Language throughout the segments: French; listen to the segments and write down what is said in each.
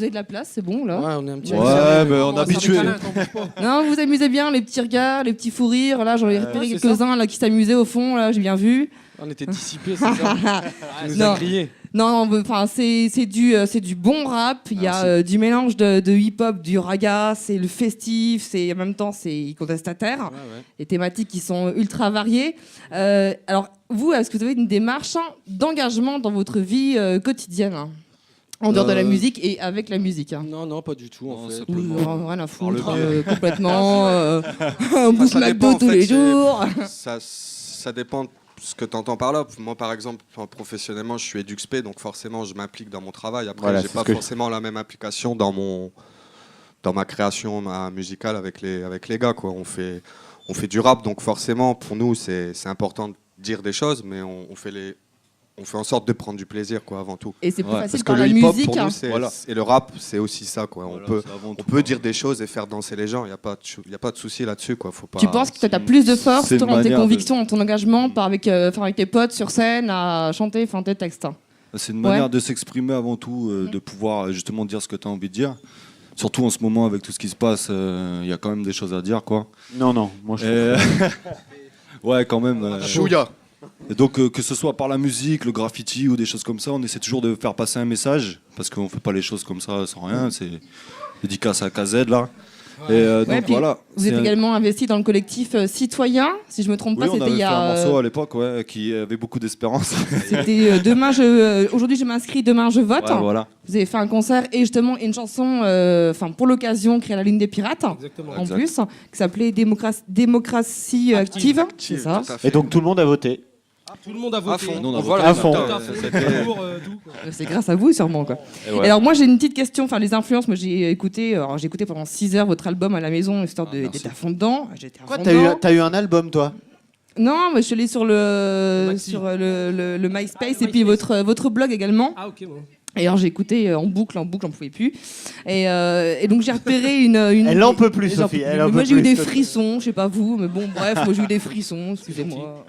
Vous avez de la place, c'est bon là. Ouais, on est un petit peu. Ouais, mais on est habitué. Non, vous amusez bien, les petits regards, les petits fous rires. Là, j'en ai repéré quelques-uns là qui s'amusaient au fond. Là, j'ai bien vu. On était dissipés, c'est ça. Tu nous as grillés. Non, enfin c'est du bon rap. Il y a du mélange de hip-hop, du raga. C'est le festif. C'est en même temps c'est contestataire. Ouais. Les thématiques qui sont ultra variées. Alors vous, est-ce que vous avez une démarche d'engagement dans votre vie quotidienne? En dehors de la musique et avec la musique. Non, pas du tout en fait. Rien à foutre, complètement. Un bouffe McDo tous les jours. Ça dépend de ce que tu entends par là. Moi, par exemple, professionnellement, je suis EduxP, donc forcément, je m'implique dans mon travail. Après, j'ai pas forcément la même implication dans ma création musicale avec les gars, quoi. On fait du rap, donc forcément, pour nous, c'est important de dire des choses, mais on fait en sorte de prendre du plaisir, quoi, avant tout. Et c'est plus facile parce que par le la hip-hop, musique. pour nous, et le rap, c'est aussi ça, quoi. On peut dire des choses et faire danser les gens. Il y a pas de souci là-dessus, quoi. Faut pas. Tu penses que tu as plus de force toi, dans tes convictions, dans ton engagement, avec tes potes sur scène, à chanter, tes textes? C'est une manière de s'exprimer avant tout, de pouvoir justement dire ce que tu as envie de dire. Surtout en ce moment, avec tout ce qui se passe, il y a quand même des choses à dire, quoi. Non, moi je ouais, quand même. Chouïa. Et donc, que ce soit par la musique, le graffiti ou des choses comme ça, on essaie toujours de faire passer un message, parce qu'on ne fait pas les choses comme ça sans rien. C'est dédicace à KZ, là. Et donc, voilà. Vous êtes également investi dans le collectif Citoyen, si je ne me trompe pas. Oui, on avait fait un morceau à l'époque qui avait beaucoup d'espérance. C'était aujourd'hui je m'inscris, demain je vote. Ouais, voilà. Vous avez fait un concert et justement une chanson pour l'occasion créée à la Ligne des Pirates, en plus, qui s'appelait Démocratie Active. C'est ça. Et donc tout le monde a voté. Tout le monde a voté. À fond. C'est grâce à vous sûrement, quoi. Et alors moi j'ai une petite question, les influences, moi j'ai écouté pendant 6 heures votre album à la maison, histoire d'être à fond dedans. Quoi, t'as eu un album toi? Non, mais je l'ai sur le MySpace et puis votre blog également. Ah ok, bon. Et alors j'ai écouté en boucle, j'en pouvais plus. Et donc j'ai repéré une... Elle en peut plus, Sophie. Moi j'ai eu des frissons, je sais pas vous, mais bon bref, moi j'ai eu des frissons, excusez-moi.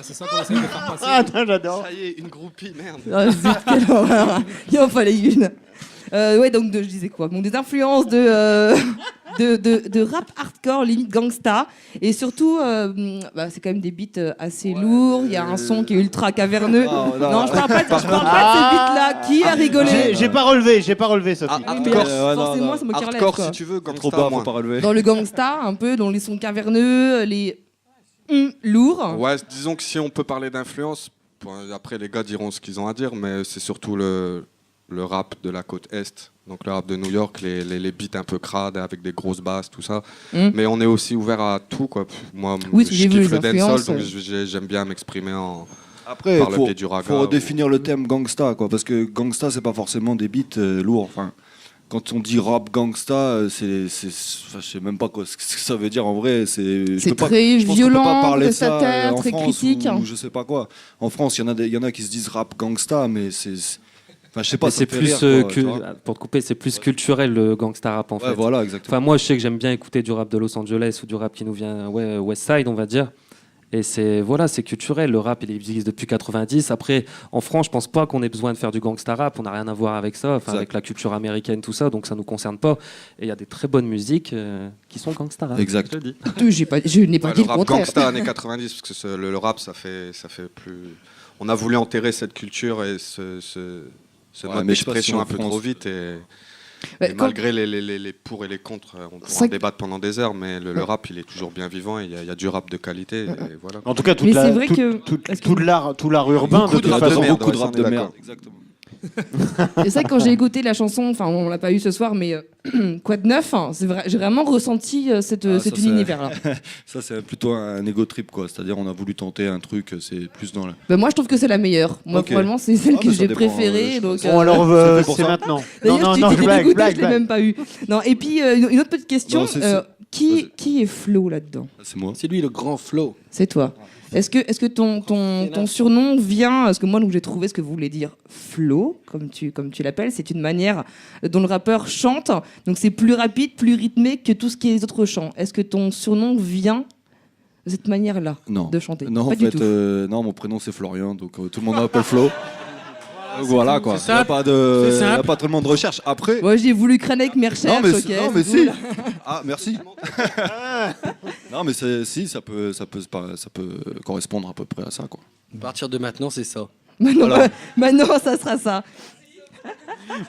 C'est ça qu'on essaie de faire passer. Attends, j'adore. Ça y est, une groupie, merde. Ah, zut, quelle horreur. Il en fallait une. Donc je disais quoi? Bon, des influences de rap hardcore, limite gangsta. Et surtout, c'est quand même des beats assez lourds. Il y a un son qui est ultra caverneux. Non, je parle pas de ces beats-là. Qui a rigolé? J'ai pas relevé, Sophie. Forcément, ça me carrette. Hardcore, si tu veux, gangsta, Trop bas, moins. faut pas relever. Dans le gangsta, un peu, dans les sons caverneux, les lourds. Ouais, disons que si on peut parler d'influence, après les gars diront ce qu'ils ont à dire, mais c'est surtout le rap de la côte Est, donc le rap de New York, les beats un peu crades avec des grosses basses, tout ça. Mais on est aussi ouvert à tout, quoi. Moi, je kiffe le dancehall, donc j'aime bien m'exprimer Après, par le biais du raga. faut redéfinir le thème gangsta, quoi, parce que gangsta, c'est pas forcément des beats lourds. Enfin, quand on dit rap gangsta, je sais même pas ce que ça veut dire en vrai. C'est très violent, prestataire, très critique. Ou je sais pas quoi. En France, il y en a qui se disent rap gangsta, mais c'est... Enfin, je sais pas, c'est plus pour te couper, c'est plus culturel le gangsta rap en fait. Voilà, exactement. Enfin, moi, je sais que j'aime bien écouter du rap de Los Angeles ou du rap qui nous vient West Side, on va dire. Et c'est culturel. Le rap, il existe depuis 90. Après, en France, je pense pas qu'on ait besoin de faire du gangsta rap. On n'a rien à voir avec ça, avec la culture américaine, tout ça. Donc ça nous concerne pas. Et il y a des très bonnes musiques qui sont gangsta rap. Exact. Je n'ai pas dit le rap contraire. gangsta années 90, parce que le rap, ça fait plus. On a voulu enterrer cette culture et ce mode d'expression un peu trop vite. Et malgré les pour et les contre, on pourra en débattre pendant des heures, mais le rap, il est toujours bien vivant. Il y a du rap de qualité. Et voilà. En tout cas, tout l'art urbain, beaucoup de toute façon, beaucoup de rap de merde. Exactement. Et c'est vrai que quand j'ai écouté la chanson, on l'a pas eu ce soir, mais quoi de neuf, c'est vrai, j'ai vraiment ressenti cet univers-là. Ça, c'est plutôt un ego trip, quoi. C'est-à-dire, on a voulu tenter un truc, c'est plus dans le... Moi, je trouve que c'est la meilleure. Moi, probablement, c'est celle que j'ai préférée. Donc, bon, alors, c'est maintenant. D'ailleurs, je l'ai même pas eu. Non, et puis, une autre petite question. Qui est Flo là-dedans? C'est moi. C'est lui le grand Flo. C'est toi. Est-ce que ton surnom vient... Parce que moi, donc, j'ai trouvé ce que vous voulez dire flow, comme tu l'appelles. C'est une manière dont le rappeur chante. Donc, c'est plus rapide, plus rythmé que tout ce qui est les autres chants. Est-ce que ton surnom vient de cette manière-là de chanter? Non, pas en du fait, tout. non, mon prénom, c'est Florian. Donc, tout le monde m'appelle Flo. Voilà quoi. C'est Il n'y a simple. pas C'est il y a simple. pas tellement de recherche. Après. Ouais, j'ai voulu crâner avec mes recherches. Non mais, ok, non, mais c'est si. cool. Ah merci. Non mais si ça peut correspondre à peu près à ça quoi. À partir de maintenant, c'est ça. Maintenant, ça sera ça.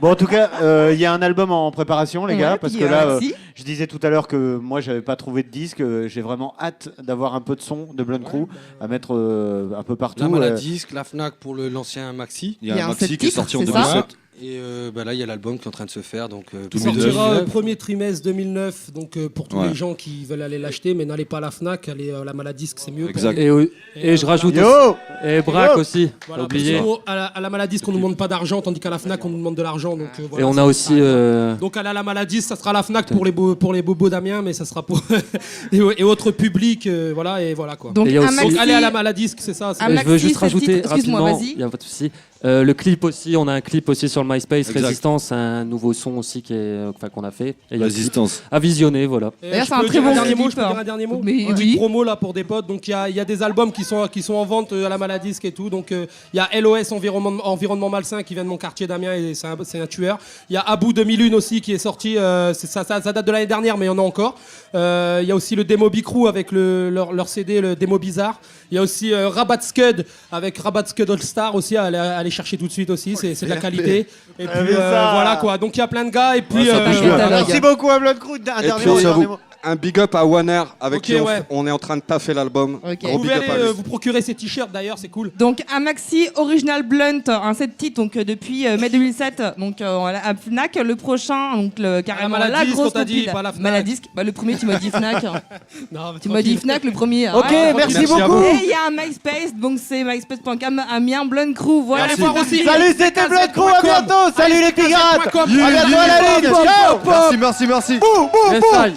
Bon, en tout cas, il y a un album en préparation, les gars, Ouais, parce puis, que là, merci. je disais tout à l'heure que moi, j'avais pas trouvé de disque. J'ai vraiment hâte d'avoir un peu de son de Blunt Crew à mettre un peu partout. La Maladisque, la Fnac pour l'ancien Maxi. Il y a un maxi qui est titres, sorti en c'est ça 2007. Et là, il y a l'album qui est en train de se faire. Donc, Il sortira premier trimestre 2009, donc pour tous les gens qui veulent aller l'acheter, mais n'allez pas à la Fnac, allez à la Maladisque, c'est mieux. Exact. Et je rajoute Yo aussi. Et Braque aussi, Voilà, oublié. parce que nous, à la Maladisque, on nous demande pas d'argent, tandis qu'à la Fnac, on nous demande de l'argent. Donc, voilà, Et on a aussi. donc aller à la Maladisque, ça sera la Fnac pour les bobos d'Amiens, mais ça sera pour et autres publics, voilà et voilà quoi. Donc, Et il y a un aussi- maxi. Donc allez à la Maladisque, c'est ça. Un Et je veux maxi, juste 7 rajouter titres. Excuse-moi, rapidement, vas-y. il n'y a pas de souci. Le clip aussi, on a un clip aussi sur le MySpace, Exact. Résistance, un nouveau son aussi qu'on a fait. Et il y a le clip Résistance. à visionner, voilà. Et D'ailleurs, je c'est un peux très dire bon dernier clip, mot, je peux hein. dire un dernier mot. Mais Une petite oui. promo là pour des potes. Donc il y a des albums qui sont en vente à la Maladisque et tout. Donc il y a LOS Environnement Malsain qui vient de mon quartier d'Amiens et c'est un tueur. Il y a Abou 2001 aussi qui est sorti. Ça date de l'année dernière, mais il y en a encore. Il y a aussi le démo Bicrou avec leur CD, le démo bizarre. Il y a aussi Rabat Scud avec Rabat Scud All Star aussi à aller chercher tout de suite aussi. C'est de la qualité. Et puis mais ça- voilà quoi. Donc il y a plein de gars et puis. Ouais, ça peut jouer. Merci beaucoup à Blunt Crew. Un dernier puis, mot, j'avoue, dernier mot. Un big up à One Air avec Ok, qui ouais. on est en train de taffer l'album. Ok. Vous Gros pouvez big up aller à lui. vous procurer ces t-shirts d'ailleurs, c'est cool. Donc un maxi original Blunt, un 7 titres donc depuis mai 2007 donc à Fnac, le prochain donc carrément la Maladisque, grosse on t'a dit, compile. pas la Fnac. Maladisque, bah, le premier tu m'as dit Fnac. Non, Tu m'as dit Fnac le premier. Ok, Ouais. merci Merci à beaucoup. Et il y a un MySpace donc c'est myspace.com Amiens Blunt Crew. Voilà. allez voir aussi. Salut, c'était Blunt Crew. À bientôt. Salut les pirates. À Kazette.com. bientôt à la ligne. Ciao. Merci. Yes, I.